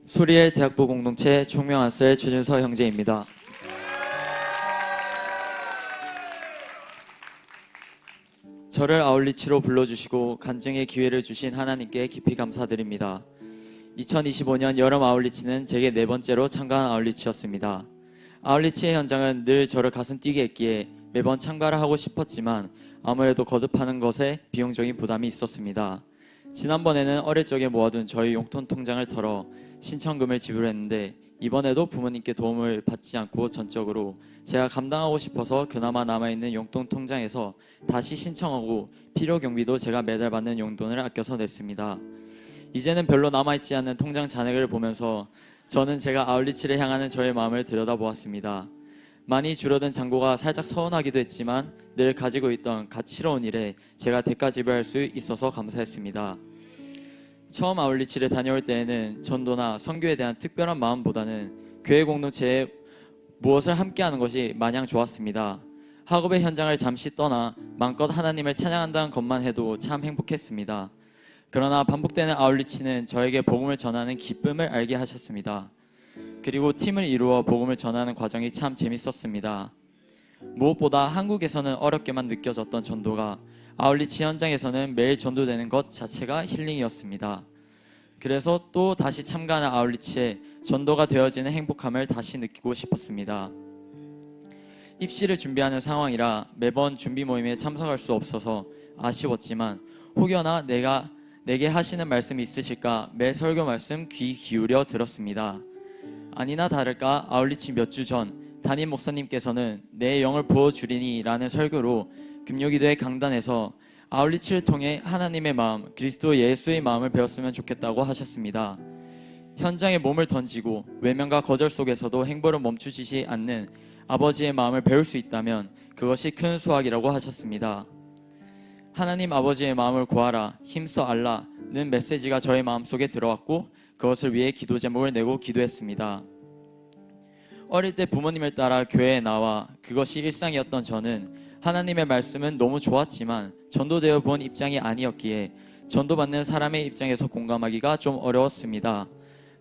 소리엘 대학부 공동체 총명한셀 최준서 형제입니다. 저를 아울리치로 불러주시고 간증의 기회를 주신 하나님께 깊이 감사드립니다. 2025년 여름 아울리치는 제게 4번째로 참가한 아울리치였습니다. 아울리치의 현장은 늘 저를 가슴 뛰게 했기에 매번 참가를 하고 싶었지만 아무래도 거듭하는 것에 비용적인 부담이 있었습니다. 지난번에는 어릴 적에 모아둔 저희 용돈 통장을 털어 신청금을 지불했는데 이번에도 부모님께 도움을 받지 않고 전적으로 제가 감당하고 싶어서 그나마 남아있는 용돈 통장에서 다시 신청하고 필요 경비도 제가 매달 받는 용돈을 아껴서 냈습니다. 이제는 별로 남아있지 않는 통장 잔액을 보면서 저는 제가 아울리치를 향하는 저의 마음을 들여다보았습니다. 많이 줄어든 잔고가 살짝 서운하기도 했지만 늘 가지고 있던 가치로운 일에 제가 대가 지불할 수 있어서 감사했습니다. 처음 아울리치를 다녀올 때에는 전도나 선교에 대한 특별한 마음보다는 교회 공동체에 무엇을 함께하는 것이 마냥 좋았습니다. 학업의 현장을 잠시 떠나 마음껏 하나님을 찬양한다는 것만 해도 참 행복했습니다. 그러나 반복되는 아울리치는 저에게 복음을 전하는 기쁨을 알게 하셨습니다. 그리고 팀을 이루어 복음을 전하는 과정이 참 재밌었습니다. 무엇보다 한국에서는 어렵게만 느껴졌던 전도가 아울리치 현장에서는 매일 전도되는 것 자체가 힐링이었습니다. 그래서 또 다시 참가하는 아울리치에 전도가 되어지는 행복함을 다시 느끼고 싶었습니다. 입시를 준비하는 상황이라 매번 준비 모임에 참석할 수 없어서 아쉬웠지만 혹여나 내게 하시는 말씀이 있으실까 매 설교 말씀 귀 기울여 들었습니다. 아니나 다를까 아울리치 몇 주 전 담임 목사님께서는 내 영을 부어주리니 라는 설교로 금요기도회 강단에서 아울리치를 통해 하나님의 마음, 그리스도 예수의 마음을 배웠으면 좋겠다고 하셨습니다. 현장에 몸을 던지고 외면과 거절 속에서도 행보를 멈추지 않는 아버지의 마음을 배울 수 있다면 그것이 큰 수확이라고 하셨습니다. 하나님 아버지의 마음을 구하라, 힘써 알라는 메시지가 저의 마음속에 들어왔고 그것을 위해 기도 제목을 내고 기도했습니다. 어릴 때 부모님을 따라 교회에 나와 그것이 일상이었던 저는 하나님의 말씀은 너무 좋았지만 전도되어 본 입장이 아니었기에 전도받는 사람의 입장에서 공감하기가 좀 어려웠습니다.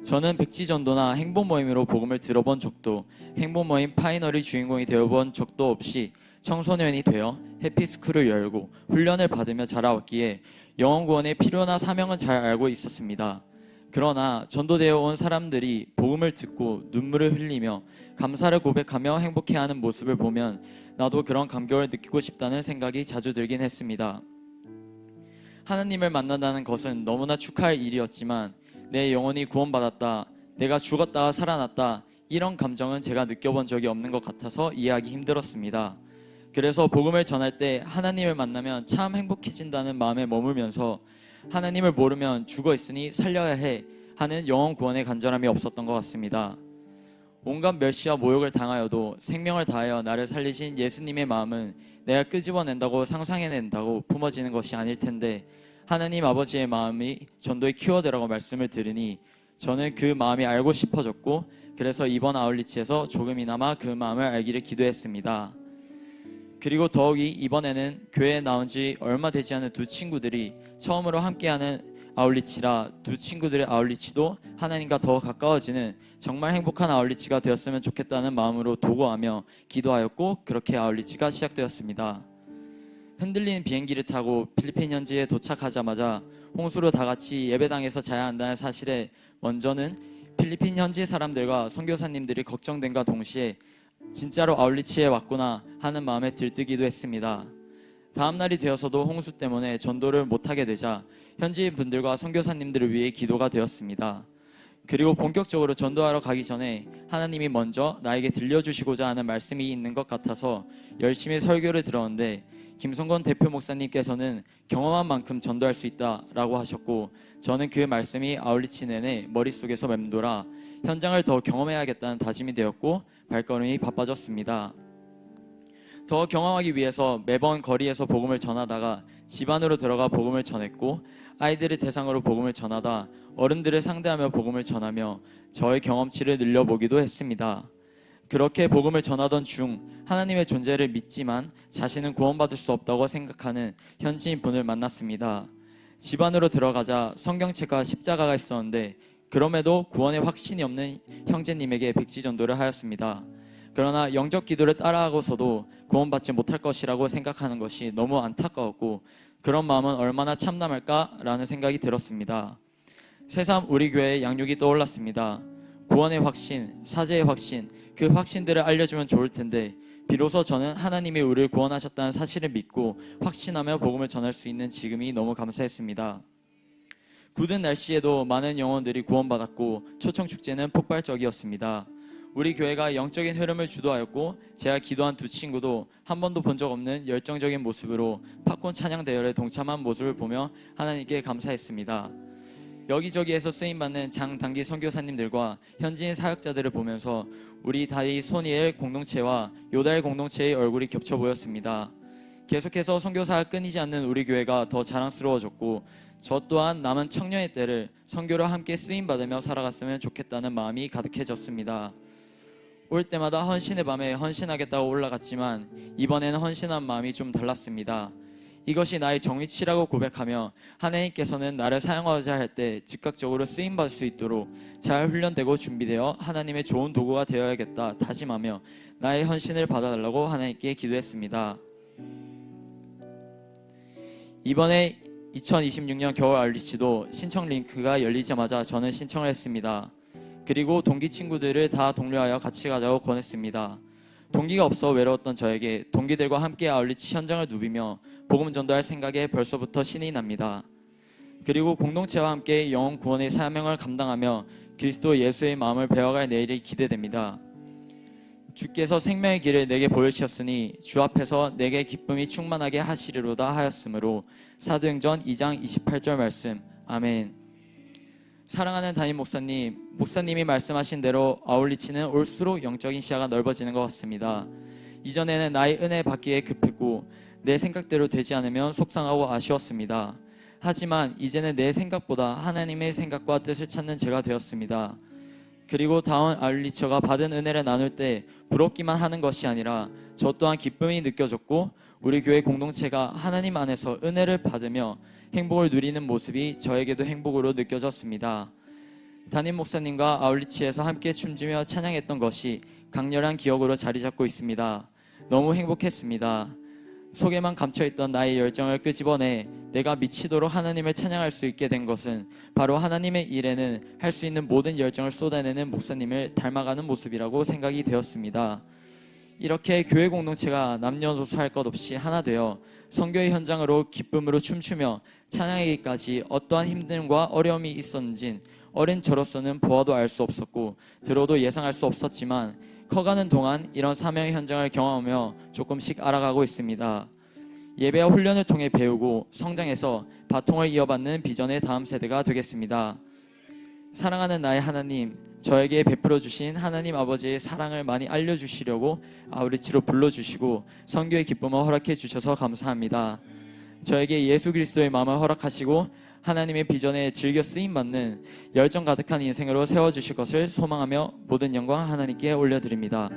저는 백지전도나 행복모임으로 복음을 들어본 적도 행복모임 파이널의 주인공이 되어본 적도 없이 청소년이 되어 해피스쿨을 열고 훈련을 받으며 자라왔기에 영혼구원의 필요나 사명은 잘 알고 있었습니다. 그러나 전도되어 온 사람들이 복음을 듣고 눈물을 흘리며 감사를 고백하며 행복해하는 모습을 보면 나도 그런 감격을 느끼고 싶다는 생각이 자주 들긴 했습니다. 하나님을 만난다는 것은 너무나 축하할 일이었지만 내 영혼이 구원받았다, 내가 죽었다가 살아났다 이런 감정은 제가 느껴본 적이 없는 것 같아서 이해하기 힘들었습니다. 그래서 복음을 전할 때 하나님을 만나면 참 행복해진다는 마음에 머물면서 하나님을 모르면 죽어 있으니 살려야 해 하는 영혼 구원의 간절함이 없었던 것 같습니다. 온갖 멸시와 모욕을 당하여도 생명을 다하여 나를 살리신 예수님의 마음은 내가 끄집어낸다고 상상해낸다고 품어지는 것이 아닐 텐데 하나님 아버지의 마음이 전도의 키워드라고 말씀을 들으니 저는 그 마음이 알고 싶어졌고 그래서 이번 아울리치에서 조금이나마 그 마음을 알기를 기도했습니다. 그리고 더욱이 이번에는 교회에 나온 지 얼마 되지 않은 두 친구들이 처음으로 함께하는 아울리치라 두 친구들의 아울리치도 하나님과 더 가까워지는 정말 행복한 아울리치가 되었으면 좋겠다는 마음으로 도구하며 기도하였고 그렇게 아울리치가 시작되었습니다. 흔들리는 비행기를 타고 필리핀 현지에 도착하자마자 홍수로 다 같이 예배당에서 자야 한다는 사실에 먼저는 필리핀 현지 사람들과 선교사님들이 걱정됨과 동시에 진짜로 아울리치에 왔구나 하는 마음에 들뜨기도 했습니다. 다음 날이 되어서도 홍수 때문에 전도를 못하게 되자 현지인 분들과 선교사님들을 위해 기도가 되었습니다. 그리고 본격적으로 전도하러 가기 전에 하나님이 먼저 나에게 들려주시고자 하는 말씀이 있는 것 같아서 열심히 설교를 들었는데 김성건 대표 목사님께서는 경험한 만큼 전도할 수 있다라고 하셨고 저는 그 말씀이 아울리치 내내 머릿속에서 맴돌아 현장을 더 경험해야겠다는 다짐이 되었고 발걸음이 바빠졌습니다. 더 경험하기 위해서 매번 거리에서 복음을 전하다가 집 안으로 들어가 복음을 전했고 아이들을 대상으로 복음을 전하다 어른들을 상대하며 복음을 전하며 저의 경험치를 늘려보기도 했습니다. 그렇게 복음을 전하던 중 하나님의 존재를 믿지만 자신은 구원받을 수 없다고 생각하는 현지인 분을 만났습니다. 집 안으로 들어가자 성경책과 십자가가 있었는데 그럼에도 구원의 확신이 없는 형제님에게 백지전도를 하였습니다. 그러나 영적 기도를 따라하고서도 구원받지 못할 것이라고 생각하는 것이 너무 안타까웠고 그런 마음은 얼마나 참담할까라는 생각이 들었습니다. 새삼 우리 교회의 양육이 떠올랐습니다. 구원의 확신, 사죄의 확신, 그 확신들을 알려주면 좋을 텐데 비로소 저는 하나님이 우리를 구원하셨다는 사실을 믿고 확신하며 복음을 전할 수 있는 지금이 너무 감사했습니다. 굳은 날씨에도 많은 영혼들이 구원받았고 초청축제는 폭발적이었습니다. 우리 교회가 영적인 흐름을 주도하였고 제가 기도한 두 친구도 한 번도 본 적 없는 열정적인 모습으로 팝콘 찬양 대열에 동참한 모습을 보며 하나님께 감사했습니다. 여기저기에서 쓰임받는 장단기 선교사님들과 현지인 사역자들을 보면서 우리 다이 소니엘 공동체와 요달 공동체의 얼굴이 겹쳐 보였습니다. 계속해서 선교사가 끊이지 않는 우리 교회가 더 자랑스러워졌고 저 또한 남은 청년의 때를 선교로 함께 쓰임받으며 살아갔으면 좋겠다는 마음이 가득해졌습니다. 올 때마다 헌신의 밤에 헌신하겠다고 올라갔지만 이번에는 헌신한 마음이 좀 달랐습니다. 이것이 나의 정위치라고 고백하며 하나님께서는 나를 사용하고자 할 때 즉각적으로 쓰임받을 수 있도록 잘 훈련되고 준비되어 하나님의 좋은 도구가 되어야겠다 다짐하며 나의 헌신을 받아달라고 하나님께 기도했습니다. 이번에 2026년 겨울 아울리치도 신청 링크가 열리자마자 저는 신청을 했습니다. 그리고 동기 친구들을 다 독려하여 같이 가자고 권했습니다. 동기가 없어 외로웠던 저에게 동기들과 함께 아울리치 현장을 누비며 복음 전도할 생각에 벌써부터 신이 납니다. 그리고 공동체와 함께 영혼 구원의 사명을 감당하며 그리스도 예수의 마음을 배워갈 내일이 기대됩니다. 주께서 생명의 길을 내게 보여주셨으니 주 앞에서 내게 기쁨이 충만하게 하시리로다 하였으므로 사도행전 2장 28절 말씀. 아멘. 사랑하는 담임 목사님이 말씀하신 대로 아울리치는 올수록 영적인 시야가 넓어지는 것 같습니다. 이전에는 나의 은혜 받기에 급했고 내 생각대로 되지 않으면 속상하고 아쉬웠습니다. 하지만 이제는 내 생각보다 하나님의 생각과 뜻을 찾는 제가 되었습니다. 그리고 다운 아울리처가 받은 은혜를 나눌 때 부럽기만 하는 것이 아니라 저 또한 기쁨이 느껴졌고 우리 교회 공동체가 하나님 안에서 은혜를 받으며 행복을 누리는 모습이 저에게도 행복으로 느껴졌습니다. 담임 목사님과 아울리치에서 함께 춤추며 찬양했던 것이 강렬한 기억으로 자리 잡고 있습니다. 너무 행복했습니다. 속에만 감춰있던 나의 열정을 끄집어내 내가 미치도록 하나님을 찬양할 수 있게 된 것은 바로 하나님의 일에는 할 수 있는 모든 열정을 쏟아내는 목사님을 닮아가는 모습이라고 생각이 되었습니다. 이렇게 교회 공동체가 남녀노소 할 것 없이 하나 되어 선교의 현장으로 기쁨으로 춤추며 찬양하기까지 어떠한 힘듦과 어려움이 있었는진 어린 저로서는 보아도 알 수 없었고 들어도 예상할 수 없었지만 커가는 동안 이런 사명의 현장을 경험하며 조금씩 알아가고 있습니다. 예배와 훈련을 통해 배우고 성장해서 바통을 이어받는 비전의 다음 세대가 되겠습니다. 사랑하는 나의 하나님, 저에게 베풀어 주신 하나님 아버지의 사랑을 많이 알려주시려고 아우리치로 불러주시고 선교의 기쁨을 허락해 주셔서 감사합니다. 저에게 예수 그리스도의 마음을 허락하시고 하나님의 비전에 즐겨 쓰임받는 열정 가득한 인생으로 세워주실 것을 소망하며 모든 영광 하나님께 올려드립니다.